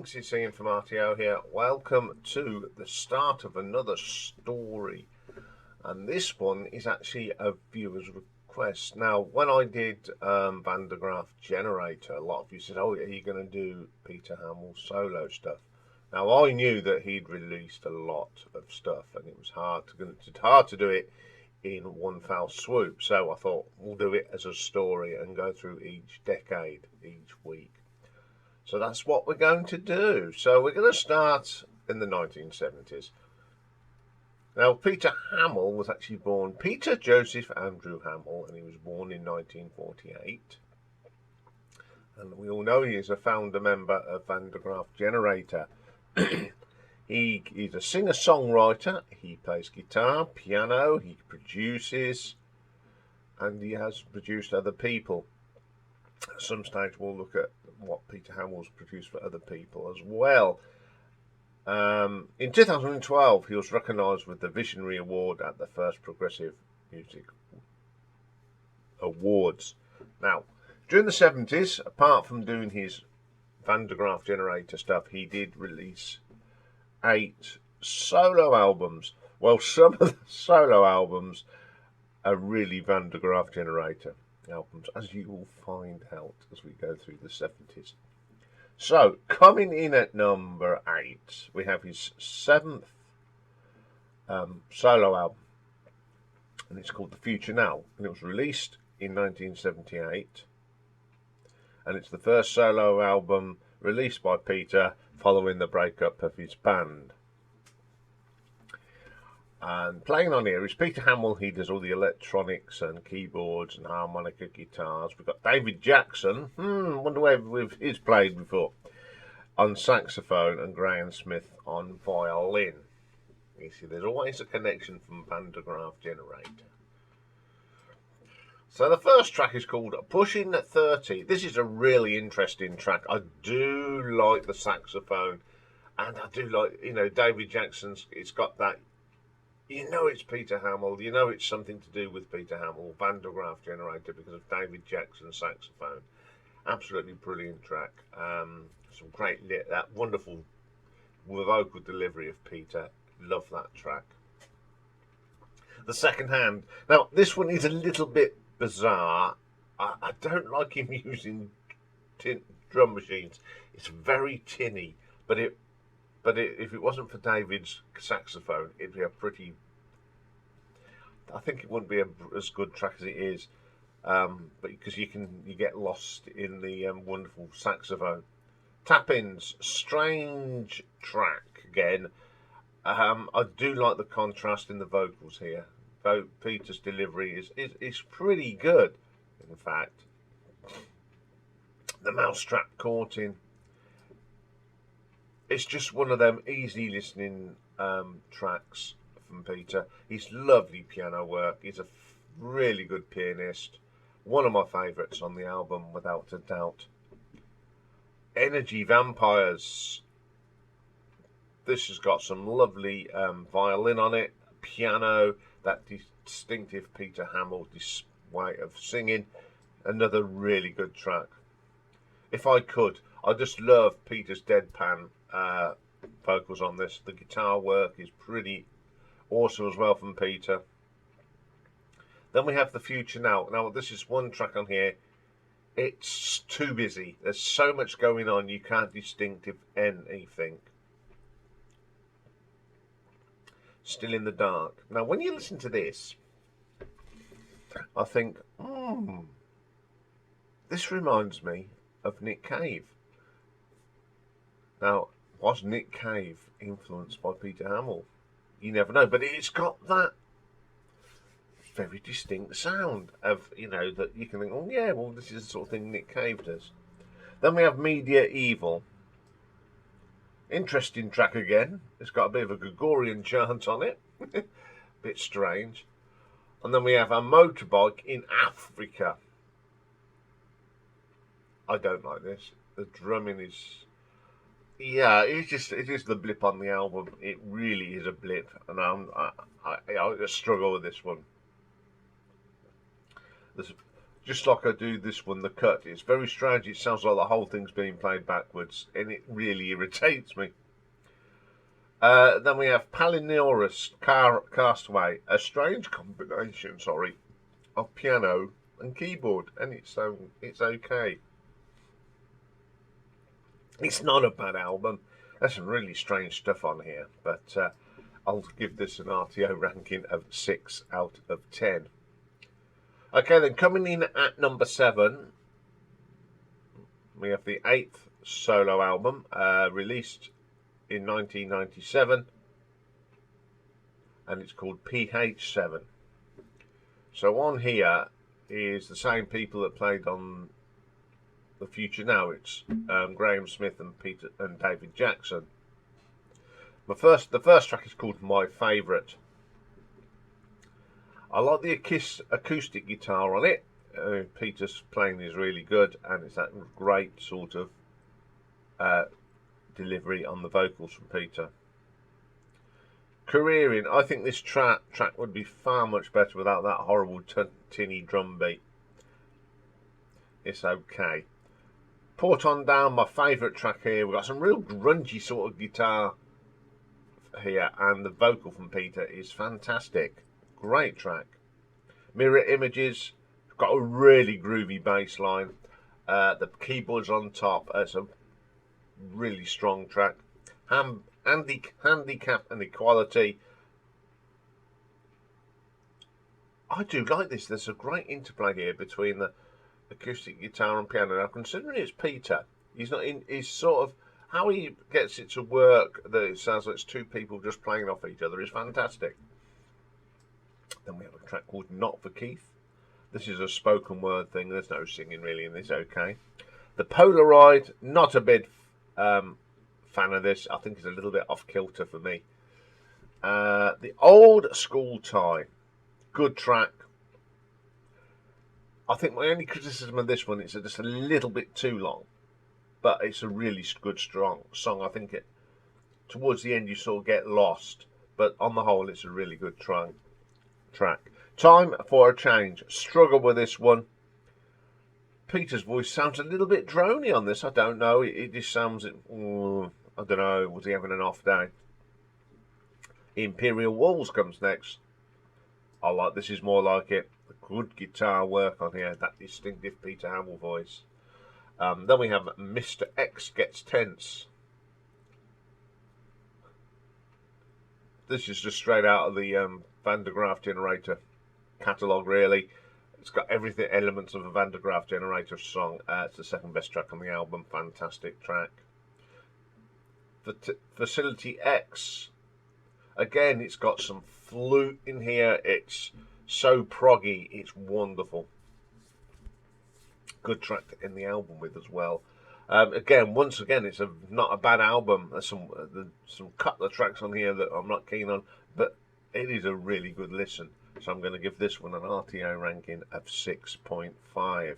Greetings, it's Iain from RTO here. Welcome to the start of another story. And this one is actually a viewer's request. Now, when I did Van der Graaf Generator, a lot of you said, oh, are you going to do Peter Hammill solo stuff? Now, I knew that he'd released a lot of stuff, and it was hard to do it in one foul swoop. So I thought, we'll do it as a story and go through each decade, each week. So that's what we're going to do. So we're going to start in the 1970s. Now, Peter Hammill was actually born Peter Joseph Andrew Hammill, and he was born in 1948. And we all know he is a founder member of Van der Graaf Generator. He's a singer-songwriter. He plays guitar, piano, he produces, and he has produced other people. At some stage we'll look at what Peter Hammill's produced for other people as well. In 2012 he was recognised with the Visionary Award at the First Progressive Music Awards. Now, during the 70s, apart from doing his Van der Graaf Generator stuff, he did release 8 solo albums. Well, some of the solo albums are really Van der Graaf Generator albums, as you will find out as we go through the 70s. So, coming in at number 8, we have his 7th solo album, and it's called The Future Now, and it was released in 1978, and it's the first solo album released by Peter following the breakup of his band. And playing on here is Peter Hammill. He does all the electronics and keyboards and harmonica guitars. We've got David Jackson, wonder where he's played before, on saxophone, and Graham Smith on violin. You see, there's always a connection from Van der Graaf Generator. So the first track is called Pushing 30. This is a really interesting track. I do like the saxophone, and I do like, David Jackson's, it's got that, it's Peter Hammill, it's something to do with Peter Hammill, Van der Graaf Generator, because of David Jackson's saxophone. Absolutely brilliant track. Some great that wonderful vocal delivery of Peter. Love that track. The Second Hand. Now, this one is a little bit bizarre. I don't like him using drum machines. It's very tinny, but if it wasn't for David's saxophone, it'd be I think it wouldn't be as good track as it is, but because you get lost in the wonderful saxophone. Tap-ins, strange track again. I do like the contrast in the vocals here. Though Peter's delivery is pretty good, in fact. The Mousetrap Courting. It's just one of them easy listening tracks from Peter. He's lovely piano work. He's a really good pianist. One of my favourites on the album, without a doubt. Energy Vampires. This has got some lovely violin on it, piano, that distinctive Peter Hammill way of singing. Another really good track. If I could, I just love Peter's deadpan vocals on this. The guitar work is pretty awesome as well from Peter. Then we have The Future Now. Now, this is one track on here. It's too busy. There's so much going on, you can't distinguish anything. Still in the Dark. Now, when you listen to this, I think, this reminds me of Nick Cave. Now, was Nick Cave influenced by Peter Hammill? You never know, but it's got that very distinct sound of, that you can think, oh yeah, well, this is the sort of thing Nick Cave does. Then we have Media Evil. Interesting track again. It's got a bit of a Gregorian chant on it. Bit strange. And then we have A Motorbike in Africa. I don't like this. The drumming is... Yeah, it is the blip on the album. It really is a blip. And I struggle with this one. just like I do this one, the cut. It's very strange. It sounds like the whole thing's being played backwards, and it really irritates me. Then we have Palinurus Castaway, a strange combination, of piano and keyboard, and it's okay. It's not a bad album. There's some really strange stuff on here, but I'll give this an RTO ranking of 6 out of 10. Okay, then coming in at number 7, we have the 8th solo album, released in 1997, and it's called PH7. So on here is the same people that played on The Future Now. It's Graham Smith and Peter and David Jackson. The first track is called My Favourite. I like the acoustic guitar on it. Peter's playing is really good, and it's that great sort of delivery on the vocals from Peter. Careering, I think this track would be far much better without that horrible tinny drum beat. It's okay. Port On Down, my favourite track here. We've got some real grungy sort of guitar here, and the vocal from Peter is fantastic. Great track. Mirror Images, got a really groovy bass line. The keyboards on top. It's a really strong track. Handicap and Equality. I do like this. There's a great interplay here between the acoustic guitar and piano. Now, considering it's Peter, he's not in. He's sort of how he gets it to work. That it sounds like it's two people just playing off each other is fantastic. Then we have a track called Not for Keith. This is a spoken word thing. There's no singing really in this. Okay. The Polaroid, not a bit fan of this. I think it's a little bit off kilter for me. The Old School Tie, good track. I think my only criticism of this one is that it's a little bit too long, but it's a really good, strong song. I think towards the end you sort of get lost, but on the whole it's a really good track. Time for a Change. Struggle with this one. Peter's voice sounds a little bit drony on this. I don't know. It just sounds. I don't know. Was he having an off day? Imperial Walls comes next. I like this. Is more like it. Good guitar work on here. That distinctive Peter Hammill voice. Then we have Mr. X Gets Tense. This is just straight out of the Van der Graaf Generator catalogue, really. It's got everything, elements of a Van der Graaf Generator song. It's the second best track on the album. Fantastic track. Facility X. Again, it's got some flute in here. It's so proggy. It's wonderful. Good track to end the album with as well. Once again, it's not a bad album. There's some couple of tracks on here that I'm not keen on, but it is a really good listen. So I'm going to give this one an RTO ranking of 6.5.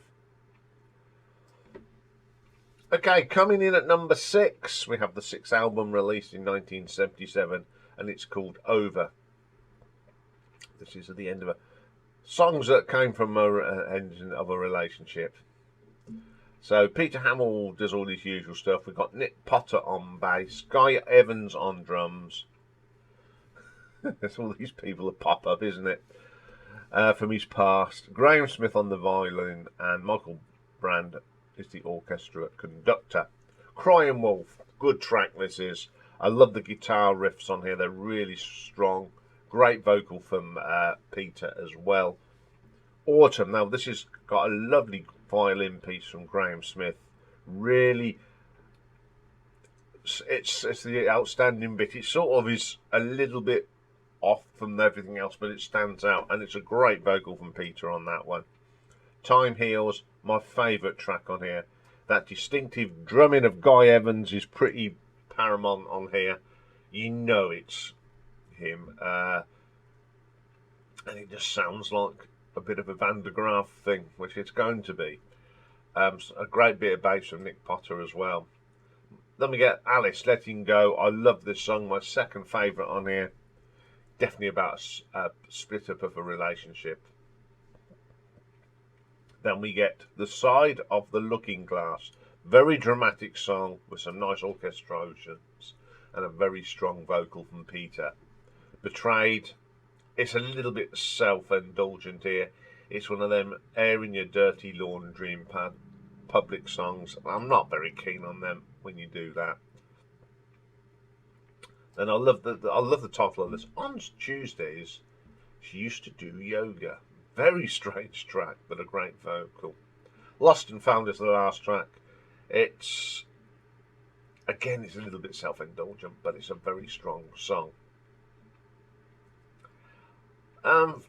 Okay, coming in at number 6, we have the 6th album released in 1977, and it's called Over. This is at the end of songs that came from end of a relationship. So Peter Hammill does all his usual stuff. We've got Nick Potter on bass, Guy Evans on drums. There's all these people that pop up, isn't it? From his past. Graham Smith on the violin, and Michael Brand is the orchestra conductor. Crying Wolf, good track this is. I love the guitar riffs on here. They're really strong. Great vocal from Peter as well. Autumn. Now this has got a lovely violin piece from Graham Smith. Really, it's the outstanding bit. It sort of is a little bit off from everything else, but it stands out, and it's a great vocal from Peter on that one. Time Heals, my favourite track on here. That distinctive drumming of Guy Evans is pretty paramount on here. You know it's him, and it just sounds like a bit of a Van der Graaf thing, which it's going to be. A great bit of bass from Nick Potter as well. Then we get Alice, Letting Go. I love this song, my second favourite on here. Definitely about a split up of a relationship. Then we get The Side of the Looking Glass. Very dramatic song with some nice orchestrations and a very strong vocal from Peter. Betrayed. It's a little bit self-indulgent here. It's one of them airing your dirty laundry in public songs. I'm not very keen on them when you do that. And I love the title of this. On Tuesdays, she used to do yoga. Very strange track, but a great vocal. Lost and Found is the last track. It's a little bit self-indulgent, but it's a very strong song.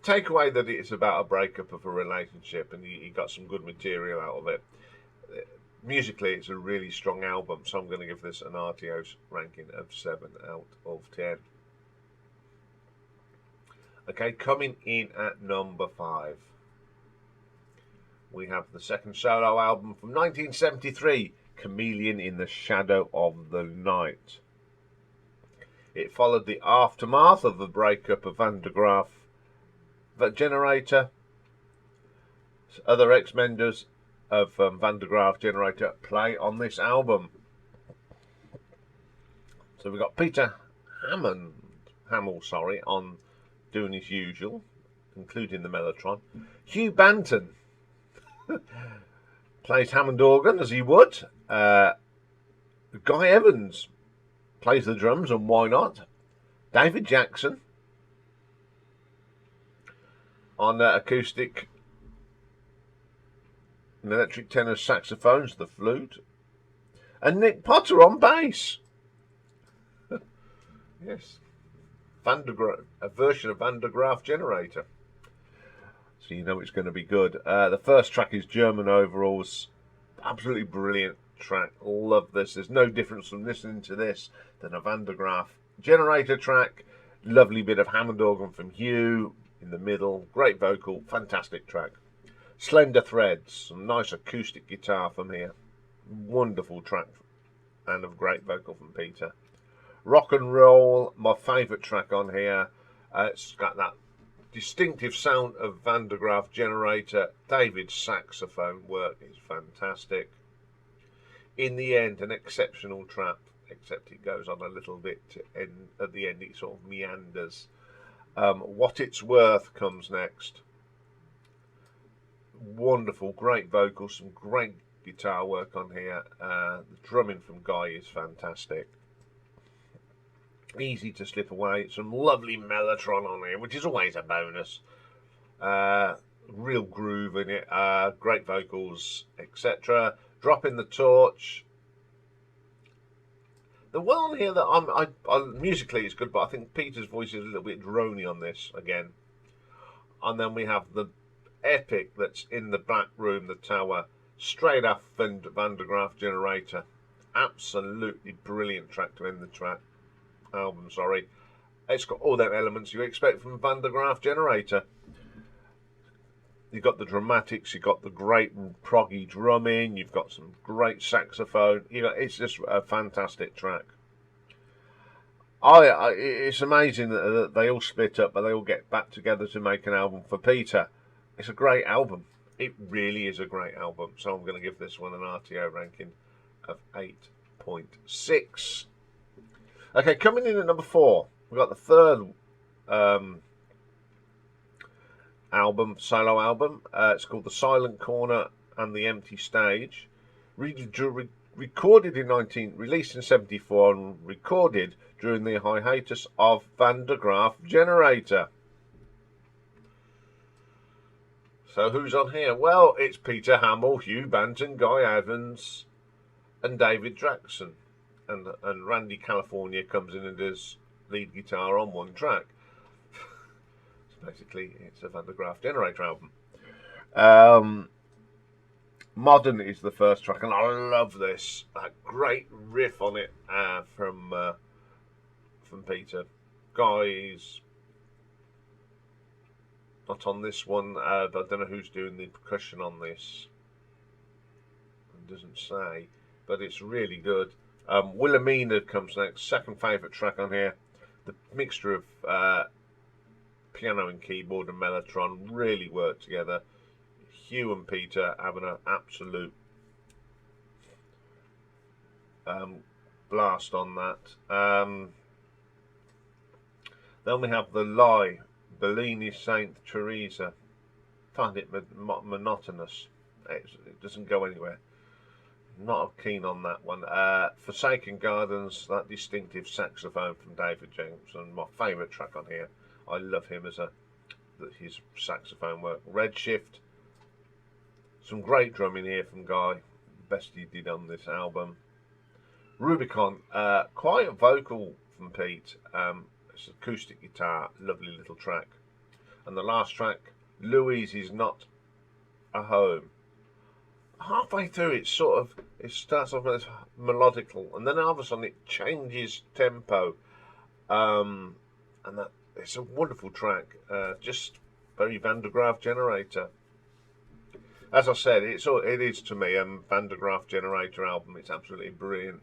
Take away that it's about a breakup of a relationship, and you got some good material out of it. Musically, it's a really strong album, so I'm going to give this an RTO's ranking of 7 out of 10. Okay, coming in at number 5, we have the second solo album from 1973, Chameleon in the Shadow of the Night. It followed the aftermath of the breakup of Van der Graaf Generator. Other ex-members of Van der Graaf Generator play on this album. So we've got Peter Hammill, on doing his usual, including the mellotron. Hugh Banton plays Hammond organ as he would. Guy Evans plays the drums, and why not? David Jackson on acoustic and electric tenor saxophones, the flute, and Nick Potter on bass. Yes, a version of Van der Graaf Generator. So you know it's going to be good. The first track is German Overalls. Absolutely brilliant track. Love this. There's no difference from listening to this than a Van der Graaf Generator track. Lovely bit of Hammond organ from Hugh in the middle. Great vocal. Fantastic track. Slender Threads. Some nice acoustic guitar from here. Wonderful track and a great vocal from Peter. Rock and Roll, my favourite track on here. It's got that distinctive sound of Van der Graaf Generator. David's saxophone work is fantastic. In the end, an exceptional track, except it goes on a little bit, and at the end it sort of meanders. What It's Worth comes next. Wonderful, great vocals, some great guitar work on here. The drumming from Guy is fantastic. Easy to slip away. Some lovely mellotron on here, which is always a bonus. Real groove in it. Great vocals, etc. Dropping the Torch. The one here that musically is good, but I think Peter's voice is a little bit drony on this again. And then we have the epic that's in the back room, the tower, straight off Van der Graaf Generator. Absolutely brilliant track to end the album. It's got all them elements you expect from Van der Graaf Generator. You've got the dramatics, you've got the great proggy drumming, you've got some great saxophone. It's just a fantastic track. It's amazing that they all split up, but they all get back together to make an album for Peter. It's a great album. It really is a great album. So I'm going to give this one an RTO ranking of 8.6. Okay, coming in at number 4, we've got the third solo album. It's called The Silent Corner and the Empty Stage. Released in 74 and recorded during the hiatus of Van der Graaf Generator. So who's on here? Well, it's Peter Hammill, Hugh Banton, Guy Evans, and David Jackson. And Randy California comes in and does lead guitar on one track. So basically, it's a Van der Graaf Generator album. Modern is the first track, and I love this. That great riff on it from Peter. Guy's not on this one. I don't know who's doing the percussion on this. It doesn't say, but it's really good. Wilhelmina comes next, second favourite track on here. The mixture of piano and keyboard and mellotron really work together. Hugh and Peter having an absolute blast on that. Then we have The Lie, Bellini Saint Teresa. Find it monotonous. It doesn't go anywhere. Not keen on that one. Forsaken Gardens, that distinctive saxophone from David Jameson, my favourite track on here. I love him as his saxophone work. Redshift, some great drumming here from Guy, best he did on this album. Rubicon, quiet vocal from Pete. It's acoustic guitar, lovely little track. And the last track, Louise Is Not a Home. Halfway through it starts off as melodical, and then all of a sudden it changes tempo, and that it's a wonderful track, just very Van der Graaf Generator. As I said, it is to me a Van der Graaf Generator album. It's absolutely brilliant.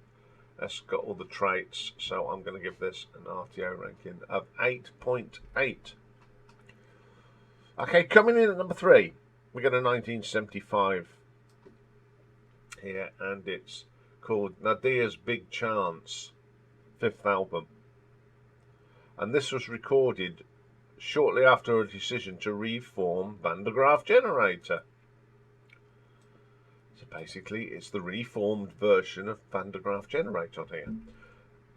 It's got all the traits, so I'm going to give this an RTO ranking of 8.8. Okay, coming in at number 3, we got a 1975 here, and it's called Nadir's Big Chance, 5th album. And this was recorded shortly after a decision to reform Van der Graaf Generator. So basically, it's the reformed version of Van der Graaf Generator on here.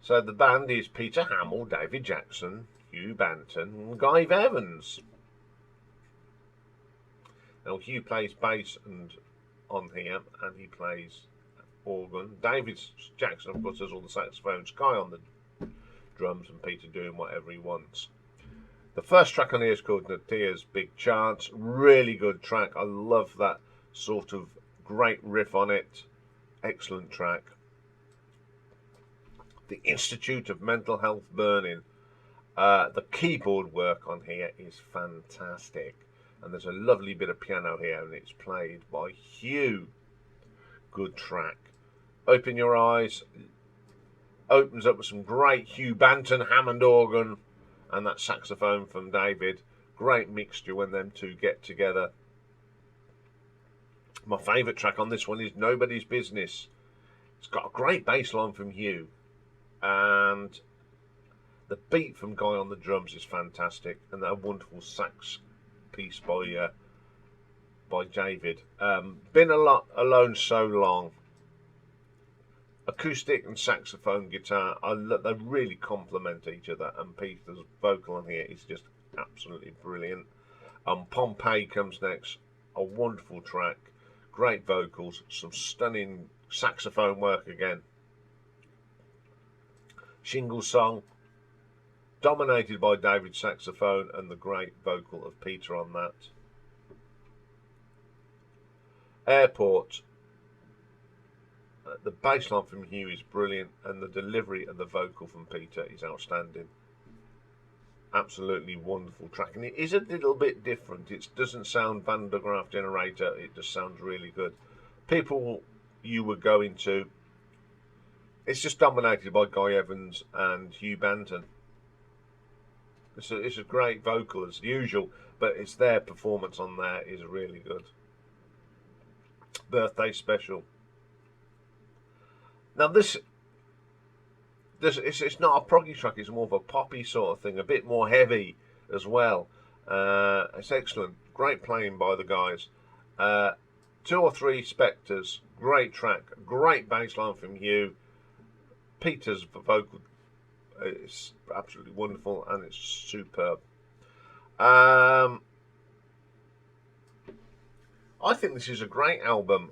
So the band is Peter Hammill, David Jackson, Hugh Banton, and Guy Evans. Now Hugh plays bass on here, and he plays organ. David Jackson, of course, does all the saxophones. Guy on the drums, and Peter doing whatever he wants. The first track on here is called Nadir's Big Chance. Really good track. I love that sort of great riff on it. Excellent track. The Institute of Mental Health Burning. The keyboard work on here is fantastic. And there's a lovely bit of piano here, and it's played by Hugh. Good track. Open Your Eyes opens up with some great Hugh Banton Hammond organ and that saxophone from David. Great mixture when them two get together. My favourite track on this one is Nobody's Business. It's got a great bass line from Hugh, and the beat from Guy on the drums is fantastic, and a wonderful sax piece by David. Been a lot alone so long. Acoustic and saxophone guitar, they really complement each other, and Peter's vocal on here is just absolutely brilliant. Pompeii comes next, a wonderful track, great vocals, some stunning saxophone work again. Shingle Song, dominated by David's saxophone and the great vocal of Peter on that. Airport, the bass line from Hugh is brilliant, and the delivery and the vocal from Peter is outstanding. Absolutely wonderful track, and it is a little bit different. It doesn't sound Van der Graaf Generator, it just sounds really good. People you were going to, it's just dominated by Guy Evans and Hugh Banton. It's a great vocal as usual, but it's their performance on there is really good. Birthday Special. Now it's not a proggy track, it's more of a poppy sort of thing, a bit more heavy as well. It's excellent, great playing by the guys. 2 or 3 Spectres, great track, great bass line from Hugh. Peter's vocal is absolutely wonderful, and it's superb. I think this is a great album.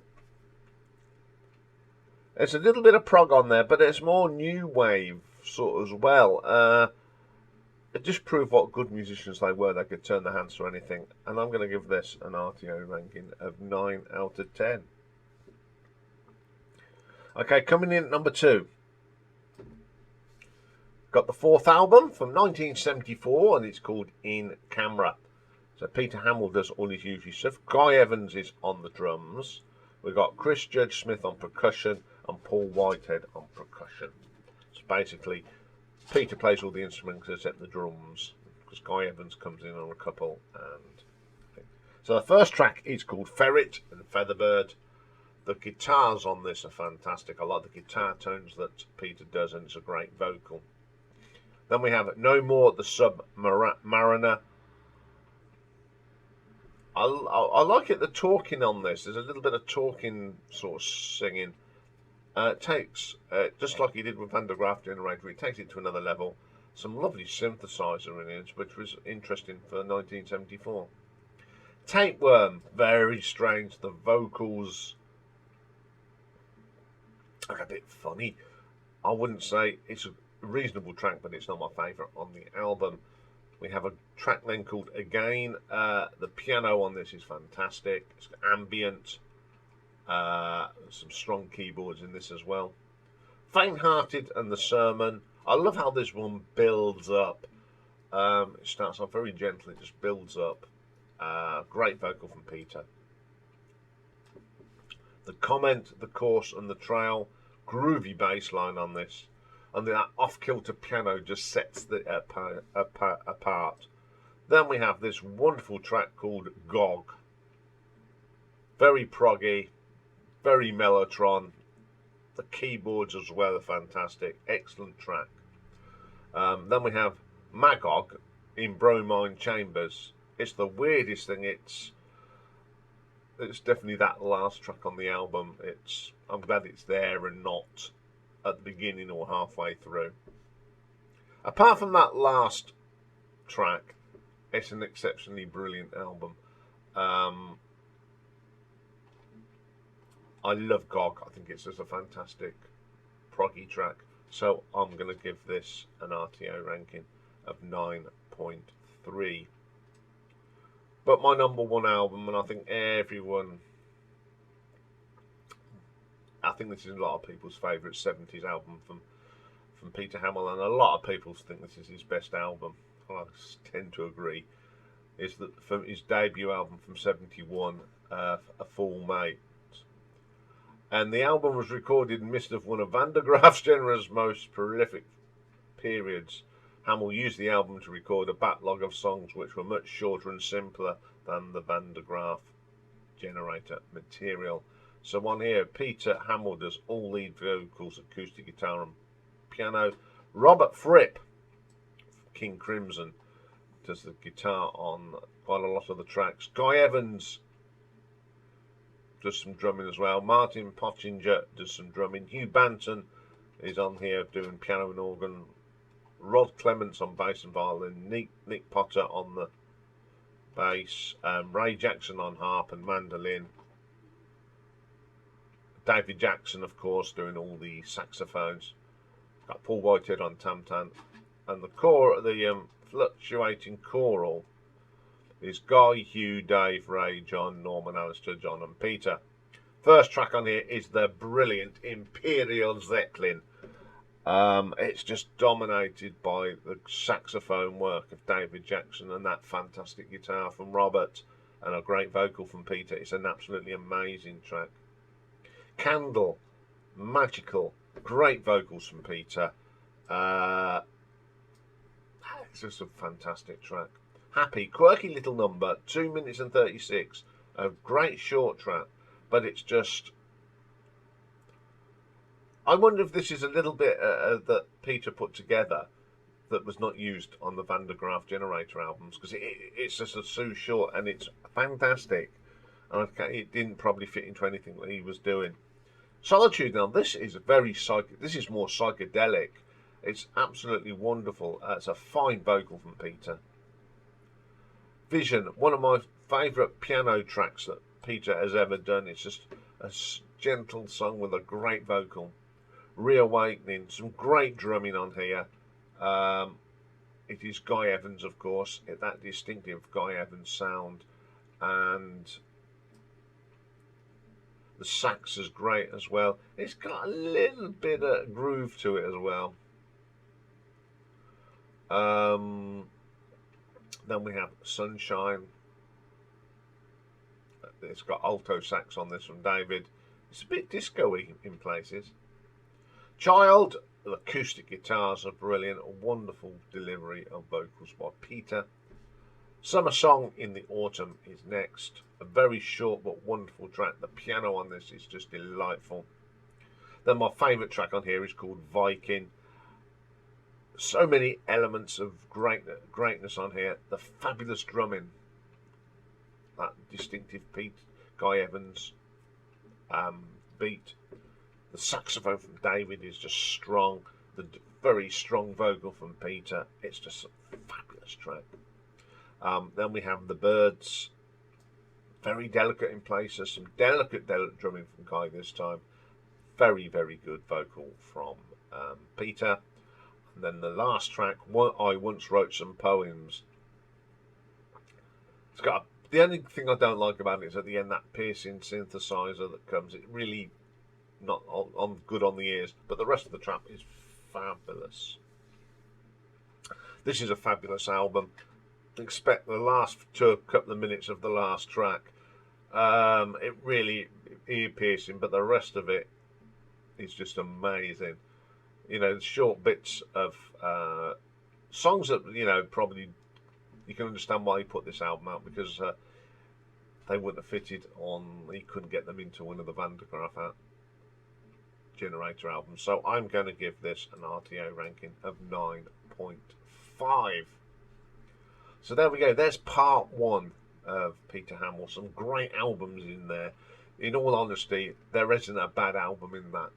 There's a little bit of prog on there, but it's more new wave sort of as well. It just proved what good musicians they were. They could turn their hands to anything. And I'm going to give this an RTO ranking of 9 out of 10. Okay, coming in at number 2. Got the 4th album from 1974, and it's called In Camera. So Peter Hammill does all his usual stuff. Guy Evans is on the drums. We've got Chris Judge Smith on percussion and Paul Whitehead on percussion. So basically, Peter plays all the instruments except the drums, because Guy Evans comes in on a couple. And So the first track is called Ferret and Featherbird. The guitars on this are fantastic. I like the guitar tones that Peter does, and it's a great vocal. Then we have No More the Submariner. I like it, the talking on this. There's a little bit of talking sort of singing. It takes, just like he did with Van der Graaf Generator, it takes it to another level. Some lovely synthesizer in it, which was interesting for 1974. Tapeworm, very strange. The vocals are a bit funny. I wouldn't say it's a reasonable track, but it's not my favourite on the album. We have a track then called Again. The piano on this is fantastic. It's ambient. Some strong keyboards in this as well. Faint-Hearted and The Sermon. I love how this one builds up. It starts off very gentle, it just builds up. Great vocal from Peter. The Comment, The Course and The Trail. Groovy bass line on this. And that off-kilter piano just sets it apart. Then we have this wonderful track called Gog. Very proggy, very mellotron. The keyboards as well are fantastic. Excellent track. Then we have Magog in Bromine Chambers. It's the weirdest thing. It's definitely that last track on the album. I'm glad it's there and not at the beginning or halfway through. Apart from that last track, it's an exceptionally brilliant album. I love Gog. I think it's just a fantastic proggy track. So I'm going to give this an RTO ranking of 9.3. But my number one album, and I think this is a lot of people's favourite 70s album from Peter Hammill, and a lot of people think this is his best album. I tend to agree. Is that from his debut album from '71, A Full Mate. And the album was recorded in the midst of one of Van der Graaf's Generator's most prolific periods. Hammil used the album to record a backlog of songs which were much shorter and simpler than the Van der Graaf Generator material. So on here, Peter Hammill does all lead vocals, acoustic guitar and piano. Robert Fripp, King Crimson, does the guitar on quite a lot of the tracks. Guy Evans does some drumming as well. Martin Pottinger does some drumming. Hugh Banton is on here doing piano and organ. Rod Clements on bass and violin. Nick Potter on the bass. Ray Jackson on harp and mandolin. David Jackson, of course, doing all the saxophones. Got Paul Whitehead on tam-tam. And the fluctuating choral is Guy, Hugh, Dave, Ray, John, Norman, Alistair, John and Peter. First track on here is the brilliant Imperial Zeppelin. It's just dominated by the saxophone work of David Jackson and that fantastic guitar from Robert and a great vocal from Peter. It's an absolutely amazing track. Candle, magical, great vocals from Peter. It's just a fantastic track. Happy, quirky little number, 2 minutes and 36. A great short track, but it's just... I wonder if this is a little bit that Peter put together that was not used on the Van der Graaf Generator albums, because it's just so short and it's fantastic. And it didn't probably fit into anything that he was doing. Solitude, now this is this is more psychedelic. It's absolutely wonderful. It's a fine vocal from Peter. Vision, one of my favourite piano tracks that Peter has ever done. It's just a gentle song with a great vocal. Reawakening, some great drumming on here. It is Guy Evans, of course, that distinctive Guy Evans sound, and the sax is great as well. It's got a little bit of groove to it as well. Then we have Sunshine. It's got alto sax on this from David. It's a bit disco-y in places. Child, the acoustic guitars are brilliant. A wonderful delivery of vocals by Peter. Summer Song in the Autumn is next. A very short but wonderful track. The piano on this is just delightful. Then my favourite track on here is called Viking. So many elements of greatness on here. The fabulous drumming, that distinctive Guy Evans beat. The saxophone from David is just strong. The very strong vocal from Peter. It's just a fabulous track. Then we have the Birds. Very delicate in places. Some delicate drumming from Guy this time. Very, very good vocal from Peter. And then the last track, I Once Wrote Some Poems. It's got the only thing I don't like about it is at the end that piercing synthesizer that comes. It really not on good on the ears, but the rest of the track is fabulous. This is a fabulous album. Expect the last couple of minutes of the last track. It really ear piercing, but the rest of it is just amazing. You know, short bits of songs that, you know, probably you can understand why he put this album out, because they wouldn't have fitted on, he couldn't get them into one of the Van der Graaf Generator albums. So I'm going to give this an RTO ranking of 9.5. So there we go. There's part one of Peter Hammill. Some great albums in there. In all honesty, there isn't a bad album in that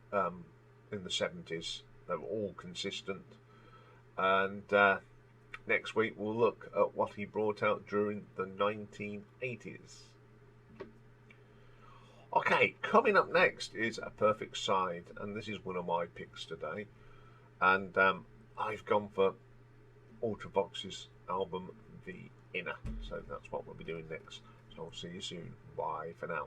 in the 70s. They were all consistent. And next week we'll look at what he brought out during the 1980s. Okay, coming up next is A Perfect Side, and this is one of my picks today. And I've gone for Ultravox's album The Inner. So that's what we'll be doing next. So I'll see you soon. Bye for now.